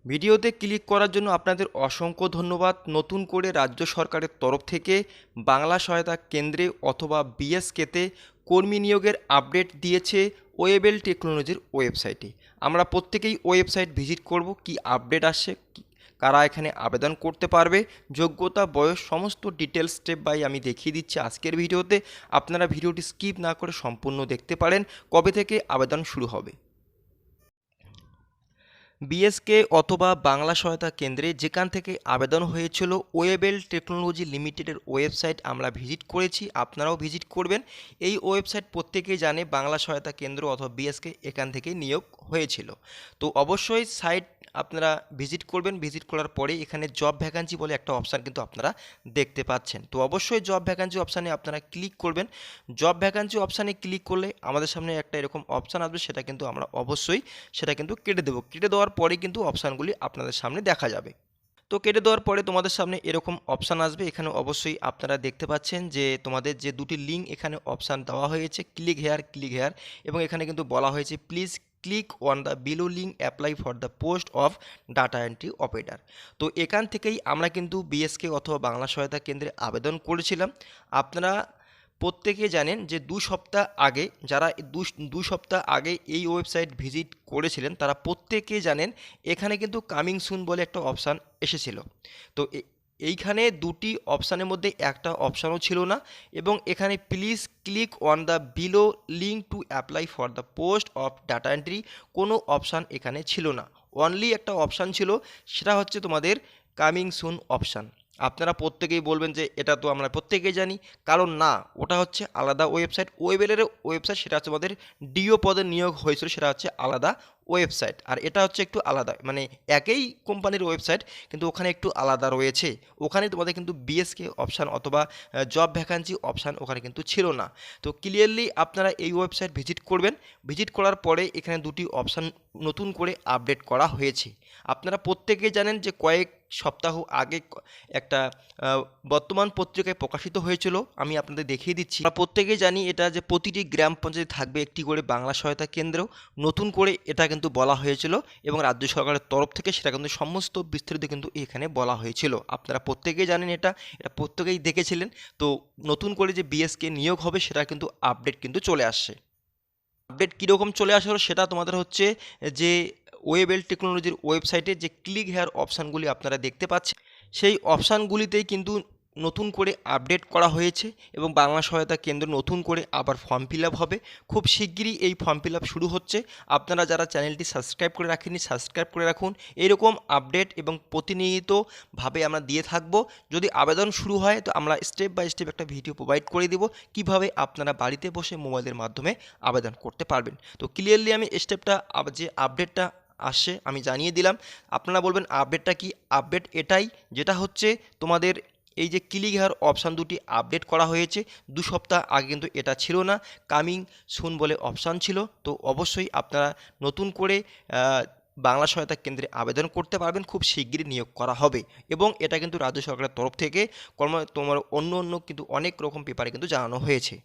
ভিডিওতে ক্লিক করার জন্য আপনাদের অসংখ্য ধন্যবাদ। নতুন করে রাজ্য সরকারের তরফ থেকে বাংলা সহায়তা কেন্দ্রে অথবা বিএসকেতে কর্মী নিয়োগের আপডেট দিয়েছে ওয়েবেল টেকনোলজির ওয়েবসাইটে। আমরা প্রত্যেকেই ওয়েবসাইট ভিজিট করব, কি আপডেট আসছে, কারা এখানে আবেদন করতে পারবে, যোগ্যতা, বয়স, সমস্ত ডিটেলস স্টেপ বাই আমি দেখিয়ে দিচ্ছি আজকের ভিডিওতে। আপনারা ভিডিওটি স্কিপ না করে সম্পূর্ণ দেখতে পারেন। কবে থেকে আবেদন শুরু হবে। বিএসকে অথবা বাংলা সহায়তা কেন্দ্রে যেখান থেকে আবেদন হয়েছিল ওয়েবেল টেকনোলজি লিমিটেডের ওয়েবসাইট আমরা ভিজিট করেছি, আপনারাও ভিজিট করবেন। এই ওয়েবসাইট প্রত্যেকেই জানে বাংলা সহায়তা কেন্দ্র অথবা বিএসকে এখান থেকে নিয়োগ হয়েছিল। তো অবশ্যই সাইট আপনারা ভিজিট করবেন। ভিজিট করার পরে এখানে জব ভ্যাকান্সি বলে একটা অপশান কিন্তু আপনারা দেখতে পাচ্ছেন। তো অবশ্যই জব ভ্যাকান্সি অপশানে আপনারা ক্লিক করবেন। জব ভ্যাকান্সি অপশানে ক্লিক করলে আমাদের সামনে একটা এরকম অপশান আসবে, সেটা কিন্তু আমরা অবশ্যই সেটা কিন্তু কেটে দেবো। কেটে দেওয়ার পরে কিন্তু অপশানগুলি আপনাদের সামনে দেখা যাবে। তো কেটে দেওয়ার পরে তোমাদের সামনে এরকম অপশান আসবে। এখানে অবশ্যই আপনারা দেখতে পাচ্ছেন যে তোমাদের যে দুটি লিঙ্ক এখানে অপশান দেওয়া হয়েছে, ক্লিক হেয়ার, এবং এখানে কিন্তু বলা হয়েছে please click on the below link apply for the post of data entry operator. তো এখান থেকেই আমরা কিন্তু বিএসকে অথবা বাংলা সহায়তা কেন্দ্রে আবেদন করেছিলাম। আপনারা প্রত্যেকে জানেন যে 2 সপ্তাহ আগে যারা 2 সপ্তাহ আগে এই ওয়েবসাইট ভিজিট করেছিলেন তারা প্রত্যেকে জানেন এখানে কিন্তু কামিং সুন বলে একটা অপশান এসেছিল। তো এইখানে দুটি অপশানের মধ্যে একটা অপশানও ছিল না, এবং এখানে please click on the below link to apply for the post of data entry কোনো অপশান এখানে ছিল না। অনলি একটা অপশান ছিল, সেটা হচ্ছে তোমাদের কামিং সুন অপশান। আপনারা প্রত্যেকেই বলবেন যে এটা তো আমরা প্রত্যেকেই জানি, কারণ না, ওটা হচ্ছে আলাদা ওয়েবসাইট, ওয়েবেলের ওয়েবসাইট। সেটা হচ্ছে আমাদের ডিও পদে নিয়োগ হয়েছিল, সেটা হচ্ছে আলাদা ওয়েবসাইট। আর এটা হচ্ছে একটু আলাদা, মানে একই কোম্পানির ওয়েবসাইট কিন্তু ওখানে একটু আলাদা রয়েছে। ওখানে তোমাদের কিন্তু বিএসকে অপশান অথবা জব ভ্যাকান্সি অপশান ওখানে কিন্তু ছিল না। তো ক্লিয়ারলি আপনারা এই ওয়েবসাইট ভিজিট করবেন। ভিজিট করার পরে এখানে দুটি অপশান নতুন করে আপডেট করা হয়েছে। আপনারা প্রত্যেকেই জানেন যে কয়েক সপ্তাহ আগে একটা বর্তমান পত্রিকায় প্রকাশিত হয়েছিল, আমি আপনাদের দেখিয়ে দিচ্ছি। আমরা প্রত্যেকেই জানি এটা যে প্রতিটি গ্রাম পঞ্চায়েতে থাকবে একটি করে বাংলা সহায়তা কেন্দ্র। নতুন করে এটা কিন্তু বলা হয়েছিল এবং রাজ্য সরকারের তরফ থেকে সেটা কিন্তু সমস্ত বিস্তারিত কিন্তু এখানে বলা হয়েছিল। আপনারা প্রত্যেকেই জানেন এটা প্রত্যেকেই দেখেছিলেন। তো নতুন করে যে বিএসকে নিয়োগ হবে সেটা কিন্তু আপডেট কিন্তু চলে আসছে। আপডেট কীরকম চলে আসলো সেটা তোমাদের হচ্ছে যে ওয়েবেল টেকনোলজির ওয়েবসাইটে যে ক্লিক হেয়ার অপশানগুলি আপনারা দেখতে পাচ্ছেন, সেই অপশানগুলিতেই কিন্তু নতুন করে আপডেট করা হয়েছে এবং বাংলা সহায়তা কেন্দ্র নতুন করে আবার ফর্ম ফিল আপ হবে। খুব শিগগিরই এই ফর্ম ফিল আপ শুরু হচ্ছে। আপনারা যারা চ্যানেলটি সাবস্ক্রাইব করে রাখেননি সাবস্ক্রাইব করে রাখুন। এরকম আপডেট এবং প্রতিনিয়তভাবে আমরা দিয়ে থাকব। যদি আবেদন শুরু হয় তো আমরা স্টেপ বাই স্টেপ একটা ভিডিও প্রোভাইড করে দেব কিভাবে আপনারা বাড়িতে বসে মোবাইলের মাধ্যমে আবেদন করতে পারবেন। তো ক্লিয়ারলি আমি স্টেপটা যে আপডেটটা আসছে আমি জানিয়ে দিলাম। আপনারা বলবেন আপডেটটা কি? আপডেট এটাই, যেটা হচ্ছে তোমাদের এই যে ক্লিক হেয়ার অপশান দুটি আপডেট করা হয়েছে। 2 সপ্তাহ আগে কিন্তু এটা ছিল না, কামিং সুন বলে অপশান ছিল। তো অবশ্যই আপনারা নতুন করে বাংলা সহায়তা কেন্দ্রে আবেদন করতে পারবেন। খুব শিগগিরই নিয়োগ করা হবে এবং এটা কিন্তু রাজ্য সরকারের তরফ থেকে তোমার অন্য কিন্তু অনেক রকম পেপারে কিন্তু জানানো হয়েছে।